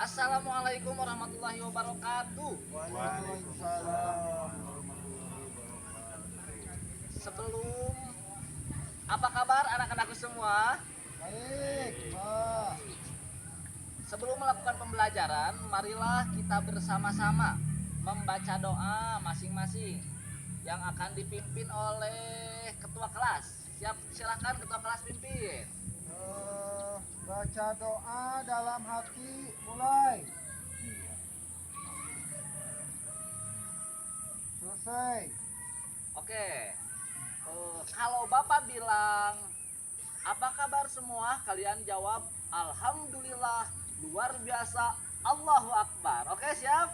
Assalamualaikum warahmatullahi wabarakatuh. Waalaikumsalam. Sebelum apa kabar anak-anakku semua? Baik, Pak. Sebelum melakukan pembelajaran, marilah kita bersama-sama membaca doa masing-masing yang akan dipimpin oleh ketua kelas. Siap, silakan ketua kelas pimpin. Baca doa dalam hati, mulai. Selesai. Oke. Kalau Bapak bilang apa kabar semua, kalian jawab alhamdulillah, luar biasa, Allahu Akbar. Oke, siap?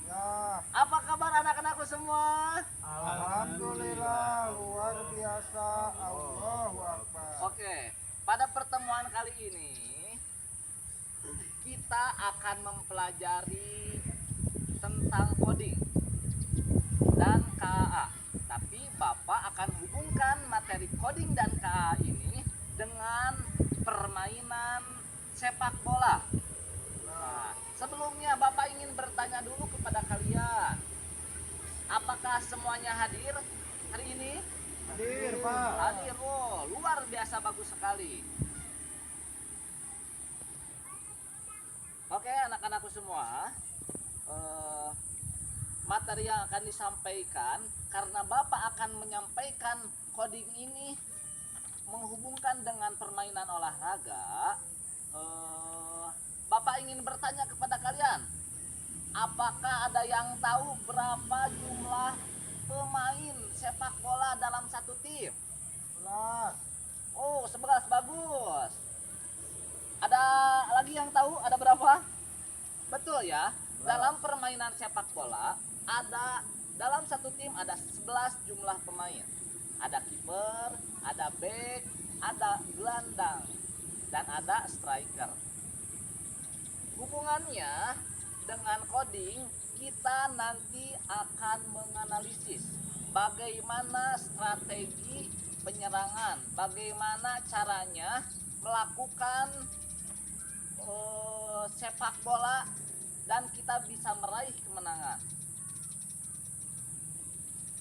Ya, Apa kabar anak-anakku semua? alhamdulillah, luar biasa, Allahu Akbar. Oke, pada pertemuan kali ini kita akan mempelajari tentang coding dan KA. Tapi Bapak akan hubungkan materi coding dan KA ini dengan permainan sepak bola. Nah, sebelumnya Bapak ingin bertanya dulu kepada kalian, apakah semuanya hadir hari ini? Hadir, Pak. Hadir, oh, luar biasa, bagus sekali. Oke, anak-anakku semua, materi yang akan disampaikan, karena Bapak akan menyampaikan coding ini menghubungkan dengan permainan olahraga. Bapak ingin bertanya kepada kalian, apakah ada yang tahu berapa jumlah pemain sepak bola dalam satu tim? 11. Oh, 11, bagus. Ada lagi yang tahu ada berapa? Betul ya. Dalam permainan sepak bola ada dalam satu tim ada 11 jumlah pemain. Ada kiper, ada back, ada gelandang, dan ada striker. Hubungannya dengan coding, kita nanti akan menganalisis bagaimana strategi penyerangan, bagaimana caranya melakukan sepak bola dan kita bisa meraih kemenangan.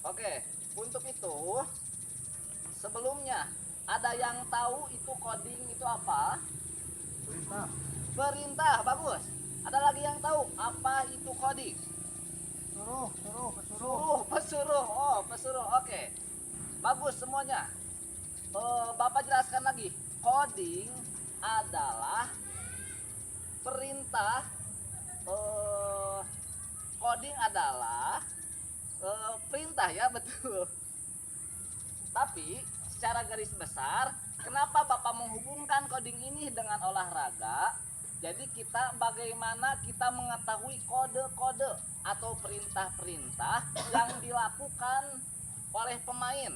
Oke, untuk itu sebelumnya ada yang tahu itu coding itu apa? Perintah. Perintah, bagus. Ada lagi yang tahu apa itu coding? Suruh. Pesuruh. Oh, pesuruh. Oke. Bagus semuanya. Bapak jelaskan lagi. Coding adalah perintah. Coding adalah perintah ya, betul. Tapi secara garis besar, kenapa Bapak menghubungkan coding ini dengan olahraga? Jadi bagaimana kita mengetahui kode-kode atau perintah-perintah yang dilakukan oleh pemain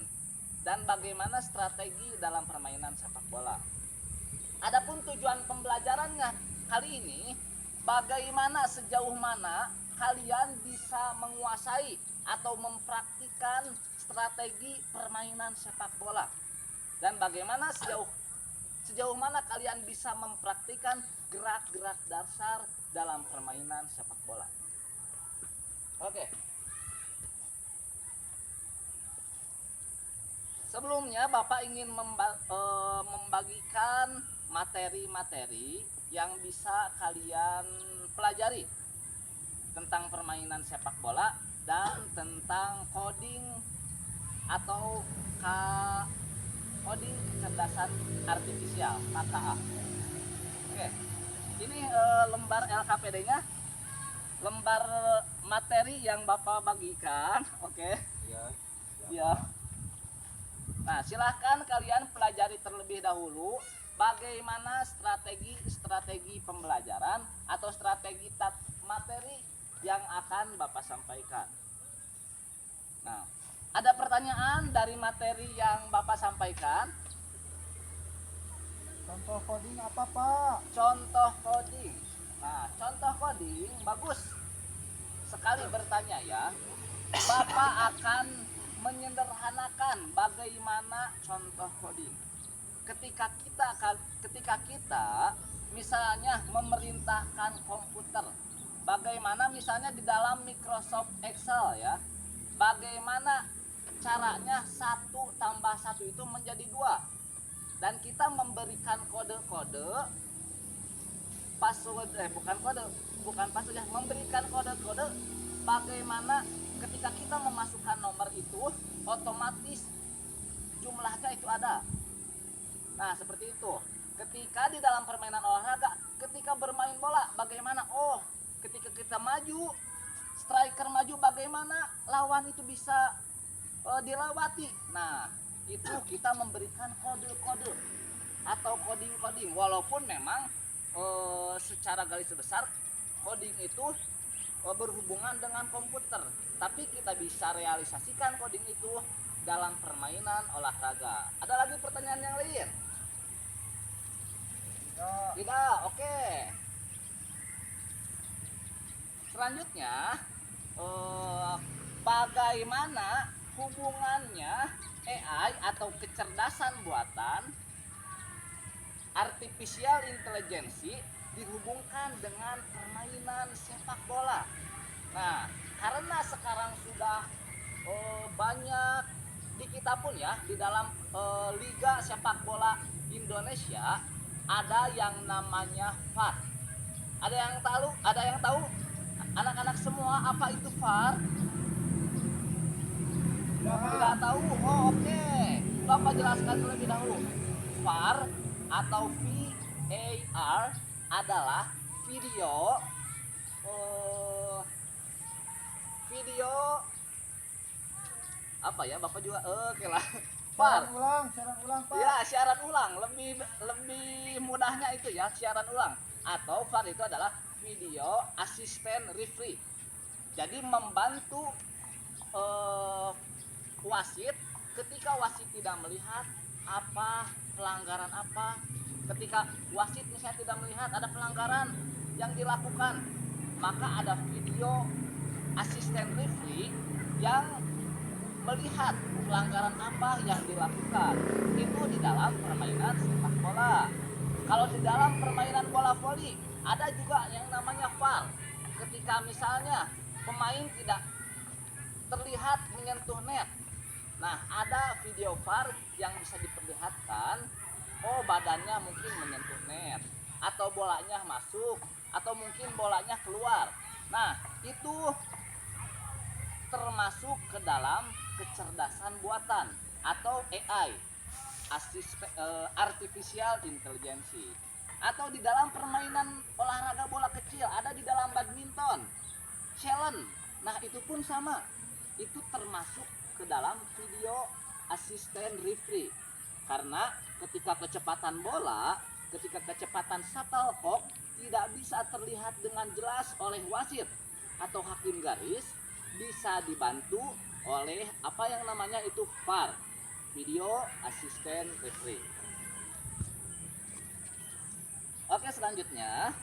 dan bagaimana strategi dalam permainan sepak bola. Adapun tujuan pembelajarannya kali ini, bagaimana sejauh mana kalian bisa menguasai atau mempraktikkan strategi permainan sepak bola dan bagaimana sejauh mana kalian bisa mempraktikkan gerak-gerak dasar dalam permainan sepak bola. Oke. Sebelumnya Bapak ingin membagikan materi-materi yang bisa kalian pelajari tentang permainan sepak bola dan tentang coding atau coding kecerdasan artifisial KKA. Oke, ini lembar LKPD-nya, lembar materi yang Bapak bagikan. Oke. Ya. Nah, silahkan kalian pelajari terlebih dahulu bagaimana strategi pembelajaran atau strategi materi yang akan Bapak sampaikan. Nah, ada pertanyaan dari materi yang Bapak sampaikan? Contoh coding apa, Pak? Contoh coding. Nah, contoh coding bagus sekali bertanya ya. Bapak akan menyederhanakan bagaimana contoh coding. Ketika kita misalnya memerintahkan bagaimana misalnya di dalam Microsoft Excel ya, bagaimana caranya 1+1 itu menjadi 2, dan kita memberikan kode-kode password, bukan password ya, memberikan kode-kode bagaimana ketika kita memasukkan nomor itu otomatis jumlahnya itu ada. Nah seperti itu. Ketika di dalam permainan olahraga, ketika bermain bola bagaimana, oh ketika kita maju, striker maju, bagaimana lawan itu bisa dilewati. Nah itu kita memberikan kode-kode atau coding-coding, walaupun memang secara garis besar coding itu berhubungan dengan komputer, tapi kita bisa realisasikan coding itu dalam permainan olahraga. Ada lagi pertanyaan yang lain? Tidak, oke. Selanjutnya, bagaimana hubungannya AI atau kecerdasan buatan, artificial intelligence, dihubungkan dengan permainan sepak bola? Nah, karena sekarang sudah banyak di kita pun ya, di dalam Liga Sepak Bola Indonesia ada yang namanya VAR. Ada yang tahu? Ada yang tahu? Anak-anak semua apa itu VAR? Tidak tahu. Oh, oke. Bapak jelaskan terlebih dahulu. VAR atau VAR adalah video apa ya, Bapak juga oke lah. VAR. Siaran ulang, Pak. Ya, siaran ulang. Lebih mudahnya itu ya, siaran ulang. Atau VAR itu adalah video assistant referee. Jadi membantu wasit ketika wasit tidak melihat apa pelanggaran apa. Ketika wasit misalnya tidak melihat ada pelanggaran yang dilakukan, maka ada video assistant referee yang melihat pelanggaran apa yang dilakukan. Itu di dalam permainan sepak bola. Kalau di dalam permainan bola voli ada juga yang namanya VAR. Ketika misalnya pemain tidak terlihat menyentuh net, nah ada video VAR yang bisa diperlihatkan, oh badannya mungkin menyentuh net, atau bolanya masuk, atau mungkin bolanya keluar. Nah itu termasuk ke dalam kecerdasan buatan atau AI, artificial intelligence. Atau di dalam permainan olahraga bola kecil, ada di dalam badminton challenge. Nah itu pun sama, itu termasuk ke dalam video assistant referee. Karena ketika kecepatan bola, ketika kecepatan shuttlecock tidak bisa terlihat dengan jelas oleh wasit atau hakim garis, bisa dibantu oleh apa yang namanya itu VAR, video assistant referee. Oke, selanjutnya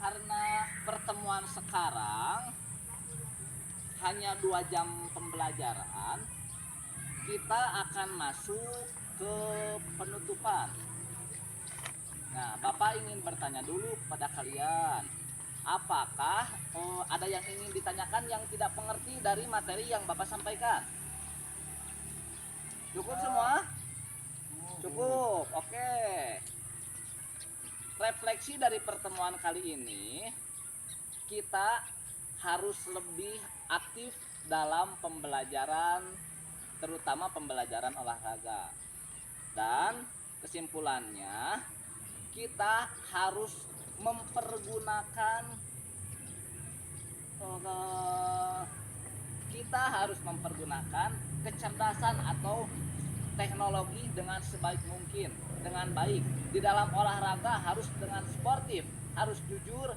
karena pertemuan sekarang hanya 2 jam pembelajaran, kita akan masuk ke penutupan. Nah, Bapak ingin bertanya dulu kepada kalian, apakah ada yang ingin ditanyakan yang tidak mengerti dari materi yang Bapak sampaikan? Cukup semua? Cukup, oke. Refleksi dari pertemuan kali ini, kita harus lebih aktif dalam pembelajaran, terutama pembelajaran olahraga. Dan kesimpulannya, kita harus mempergunakan kecerdasan atau teknologi dengan sebaik mungkin, dengan baik. Di dalam olahraga harus dengan sportif, harus jujur,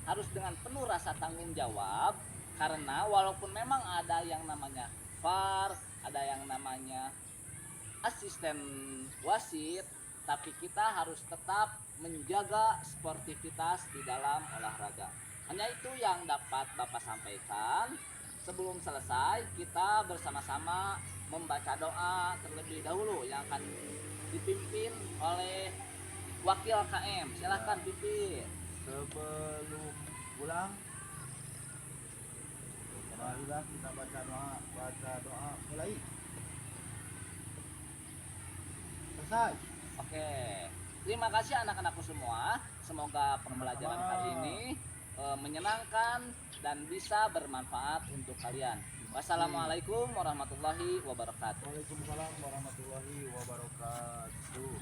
harus dengan penuh rasa tanggung jawab. Karena walaupun memang ada yang namanya VAR, ada yang namanya asisten wasit, tapi kita harus tetap menjaga sportivitas di dalam olahraga. Hanya itu yang dapat Bapak sampaikan. Sebelum selesai, kita bersama-sama membaca doa terlebih dahulu yang akan dipimpin oleh wakil KM. Silahkan pimpin. Sebelum Ulang. Marilah kita baca doa mulai. Selesai. Oke. Terima kasih anak-anakku semua. Semoga pembelajaran kali ini menyenangkan dan bisa bermanfaat untuk kalian. Wassalamualaikum warahmatullahi wabarakatuh. Waalaikumsalam warahmatullahi wabarakatuh.